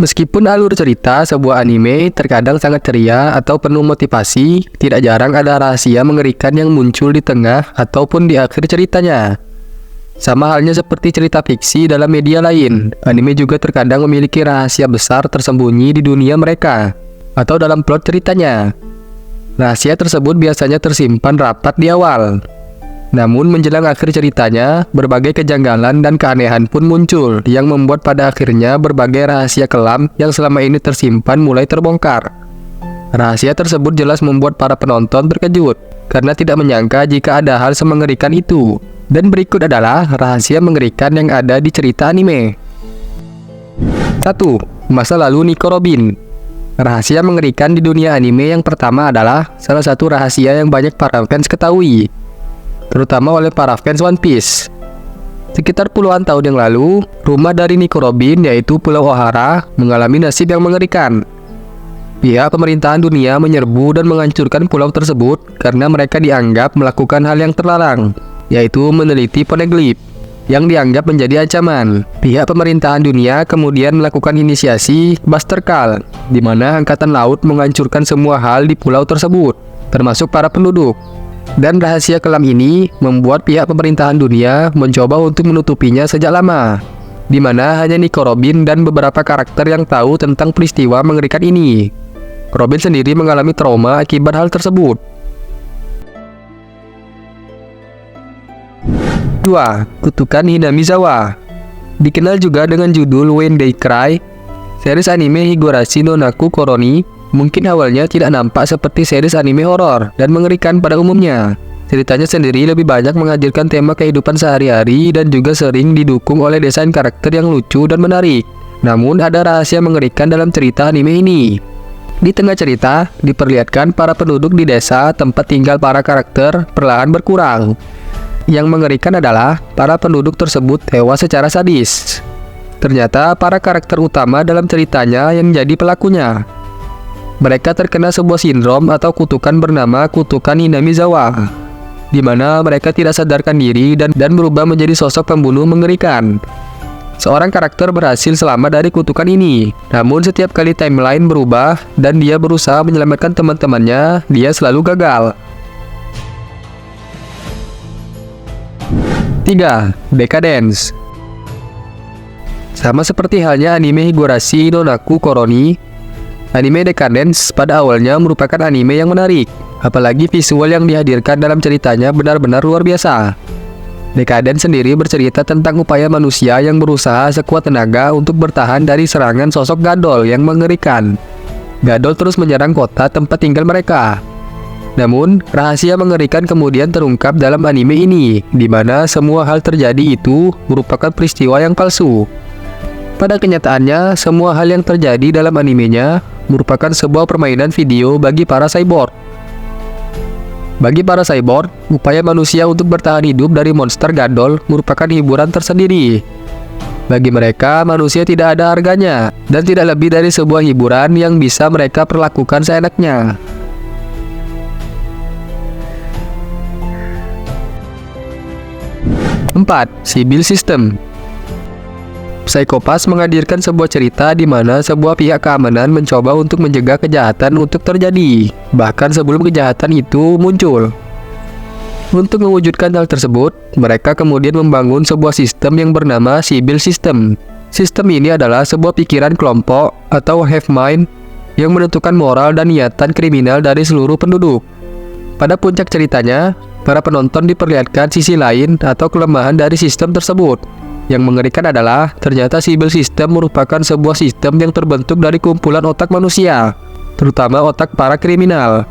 Meskipun alur cerita sebuah anime terkadang sangat ceria atau penuh motivasi, tidak jarang ada rahasia mengerikan yang muncul di tengah ataupun di akhir ceritanya. Sama halnya seperti cerita fiksi dalam media lain, anime juga terkadang memiliki rahasia besar tersembunyi di dunia mereka, atau dalam plot ceritanya. Rahasia tersebut biasanya tersimpan rapat di awal. Namun menjelang akhir ceritanya, berbagai kejanggalan dan keanehan pun muncul yang membuat pada akhirnya berbagai rahasia kelam yang selama ini tersimpan mulai terbongkar. Rahasia tersebut jelas membuat para penonton terkejut karena tidak menyangka jika ada hal semengerikan itu. Dan berikut adalah rahasia mengerikan yang ada di cerita anime. 1. Masa lalu Nico Robin. Rahasia mengerikan di dunia anime yang pertama adalah salah satu rahasia yang banyak para fans ketahui, terutama oleh para fans One Piece. Sekitar puluhan tahun yang lalu, rumah dari Nico Robin yaitu Pulau Ohara mengalami nasib yang mengerikan. Pihak pemerintahan dunia menyerbu dan menghancurkan pulau tersebut karena mereka dianggap melakukan hal yang terlarang, yaitu meneliti poneglyph yang dianggap menjadi ancaman. Pihak pemerintahan dunia kemudian melakukan inisiasi Buster Call, di mana angkatan laut menghancurkan semua hal di pulau tersebut, termasuk para penduduk. Dan rahasia kelam ini membuat pihak pemerintahan dunia mencoba untuk menutupinya sejak lama, di mana hanya Nico Robin dan beberapa karakter yang tahu tentang peristiwa mengerikan ini. Robin sendiri mengalami trauma akibat hal tersebut. 2. Kutukan Hinamizawa. Dikenal juga dengan judul When They Cry, series anime Higurashi no Naku Koroni mungkin awalnya tidak nampak seperti series anime horor dan mengerikan pada umumnya. Ceritanya sendiri lebih banyak menghadirkan tema kehidupan sehari-hari dan juga sering didukung oleh desain karakter yang lucu dan menarik. Namun ada rahasia mengerikan dalam cerita anime ini. Di tengah cerita, diperlihatkan para penduduk di desa tempat tinggal para karakter perlahan berkurang. Yang mengerikan adalah para penduduk tersebut tewas secara sadis. Ternyata para karakter utama dalam ceritanya yang jadi pelakunya. Mereka terkena sebuah sindrom atau kutukan bernama kutukan Hinamizawa, di mana mereka tidak sadarkan diri dan berubah menjadi sosok pembunuh mengerikan. Seorang karakter berhasil selamat dari kutukan ini, namun setiap kali timeline berubah dan dia berusaha menyelamatkan teman-temannya, dia selalu gagal. 3. Decadence. Sama seperti halnya anime Higurashi no Naku Koroni, anime Decadence pada awalnya merupakan anime yang menarik, apalagi visual yang dihadirkan dalam ceritanya benar-benar luar biasa. Decadence sendiri bercerita tentang upaya manusia yang berusaha sekuat tenaga untuk bertahan dari serangan sosok Gadol yang mengerikan. Gadol terus menyerang kota tempat tinggal mereka. Namun, rahasia mengerikan kemudian terungkap dalam anime ini, di mana semua hal terjadi itu merupakan peristiwa yang palsu. Pada kenyataannya, semua hal yang terjadi dalam animenya merupakan sebuah permainan video bagi para cyborg. Bagi para cyborg, upaya manusia untuk bertahan hidup dari monster Gadol merupakan hiburan tersendiri. Bagi mereka, manusia tidak ada harganya, dan tidak lebih dari sebuah hiburan yang bisa mereka perlakukan seenaknya. 4. Sibyl System. Psycho-Pass menghadirkan sebuah cerita di mana sebuah pihak keamanan mencoba untuk mencegah kejahatan untuk terjadi, bahkan sebelum kejahatan itu muncul. Untuk mewujudkan hal tersebut, mereka kemudian membangun sebuah sistem yang bernama Sibyl System. Sistem ini adalah sebuah pikiran kelompok atau hive mind yang menentukan moral dan niatan kriminal dari seluruh penduduk. Pada puncak ceritanya, para penonton diperlihatkan sisi lain atau kelemahan dari sistem tersebut. Yang mengerikan adalah ternyata Sibyl System merupakan sebuah sistem yang terbentuk dari kumpulan otak manusia, terutama otak para kriminal.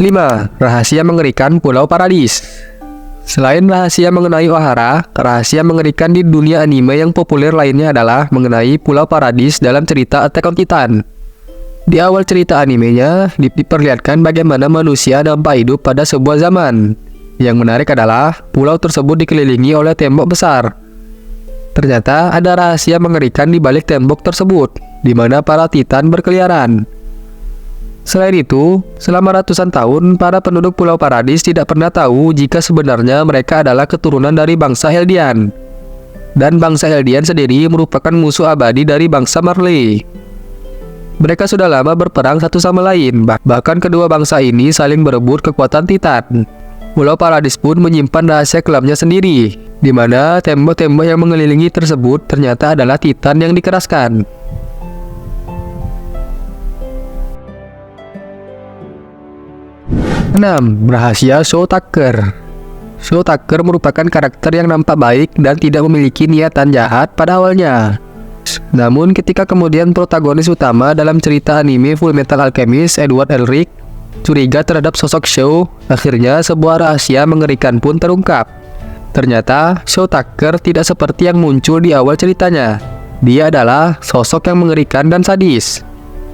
Lima. Rahasia mengerikan Pulau Paradis. Selain rahasia mengenai Ohara, rahasia mengerikan di dunia anime yang populer lainnya adalah mengenai Pulau Paradis dalam cerita Attack on Titan. Di awal cerita animenya, diperlihatkan bagaimana manusia nampak hidup pada sebuah zaman. Yang menarik adalah, pulau tersebut dikelilingi oleh tembok besar. Ternyata ada rahasia mengerikan di balik tembok tersebut, di mana para Titan berkeliaran. Selain itu, selama ratusan tahun, para penduduk Pulau Paradis tidak pernah tahu jika sebenarnya mereka adalah keturunan dari bangsa Eldian. Dan bangsa Eldian sendiri merupakan musuh abadi dari bangsa Marley. Mereka sudah lama berperang satu sama lain, bahkan kedua bangsa ini saling berebut kekuatan Titan. Pulau Paradis pun menyimpan rahasia kelamnya sendiri, di mana tembok-tembok yang mengelilingi tersebut ternyata adalah Titan yang dikeraskan. Enam, rahasia Shaw Tucker. Shaw Tucker merupakan karakter yang nampak baik dan tidak memiliki niatan jahat pada awalnya. Namun ketika kemudian protagonis utama dalam cerita anime Fullmetal Alchemist, Edward Elric, curiga terhadap sosok Shaw, akhirnya sebuah rahasia mengerikan pun terungkap. Ternyata Shaw Tucker tidak seperti yang muncul di awal ceritanya. Dia adalah sosok yang mengerikan dan sadis.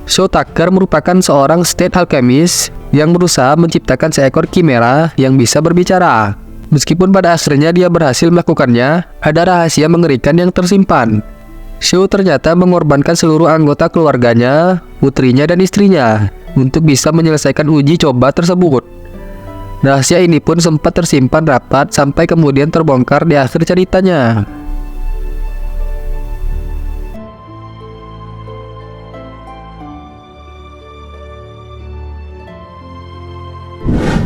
Shaw Tucker merupakan seorang state alchemist yang berusaha menciptakan seekor kimera yang bisa berbicara. Meskipun pada akhirnya dia berhasil melakukannya, ada rahasia mengerikan yang tersimpan. Shaw ternyata mengorbankan seluruh anggota keluarganya, putrinya dan istrinya, untuk bisa menyelesaikan uji coba tersebut. Rahasia ini pun sempat tersimpan rapat sampai kemudian terbongkar di akhir ceritanya.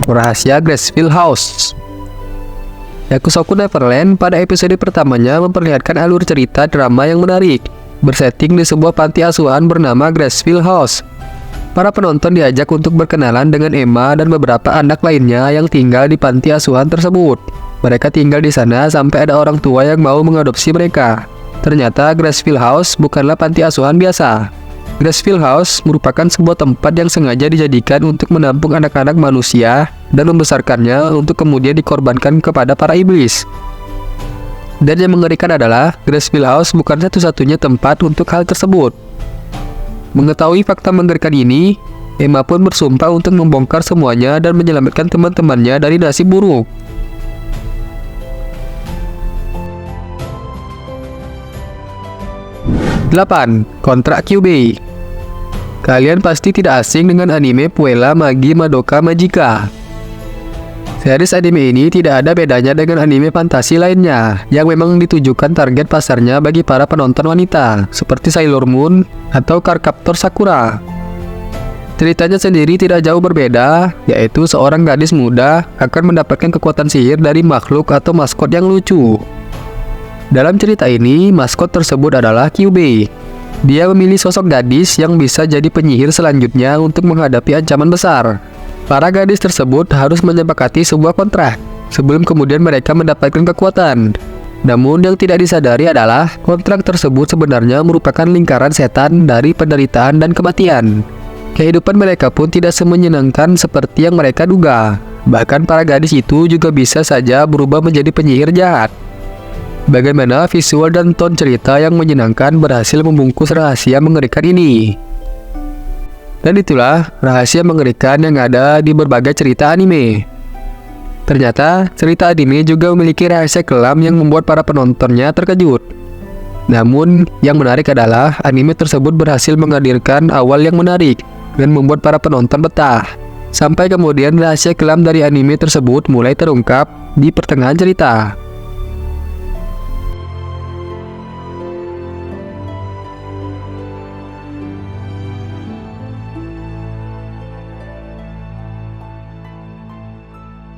Rahasia Gracefield House. Yakusoku Neverland pada episode pertamanya memperlihatkan alur cerita drama yang menarik, bersetting di sebuah panti asuhan bernama Gracefield House. Para penonton diajak untuk berkenalan dengan Emma dan beberapa anak lainnya yang tinggal di panti asuhan tersebut. Mereka tinggal di sana sampai ada orang tua yang mau mengadopsi mereka. Ternyata Gracefield House bukanlah panti asuhan biasa. Gracefield House merupakan sebuah tempat yang sengaja dijadikan untuk menampung anak-anak manusia dan membesarkannya untuk kemudian dikorbankan kepada para iblis. Dan yang mengerikan adalah Gracefield House bukan satu-satunya tempat untuk hal tersebut. Mengetahui fakta mengerikan ini, Emma pun bersumpah untuk membongkar semuanya dan menyelamatkan teman-temannya dari nasib buruk. 8. Kontrak Kyubey. Kalian pasti tidak asing dengan anime Puella Magi Madoka Magica. Series anime ini tidak ada bedanya dengan anime fantasi lainnya yang memang ditujukan target pasarnya bagi para penonton wanita, seperti Sailor Moon atau Cardcaptor Sakura. Ceritanya sendiri tidak jauh berbeda, yaitu seorang gadis muda akan mendapatkan kekuatan sihir dari makhluk atau maskot yang lucu. Dalam cerita ini, maskot tersebut adalah Kyubey. Dia memilih sosok gadis yang bisa jadi penyihir selanjutnya untuk menghadapi ancaman besar. Para gadis tersebut harus menyepakati sebuah kontrak sebelum kemudian mereka mendapatkan kekuatan. Namun yang tidak disadari adalah kontrak tersebut sebenarnya merupakan lingkaran setan dari penderitaan dan kematian. Kehidupan mereka pun tidak semenyenangkan seperti yang mereka duga. Bahkan para gadis itu juga bisa saja berubah menjadi penyihir jahat. Bagaimana visual dan tone cerita yang menyenangkan berhasil membungkus rahasia mengerikan ini. Dan itulah rahasia mengerikan yang ada di berbagai cerita anime. Ternyata cerita anime juga memiliki rahasia kelam yang membuat para penontonnya terkejut. Namun yang menarik adalah anime tersebut berhasil menghadirkan awal yang menarik dan membuat para penonton betah. Sampai kemudian rahasia kelam dari anime tersebut mulai terungkap di pertengahan cerita.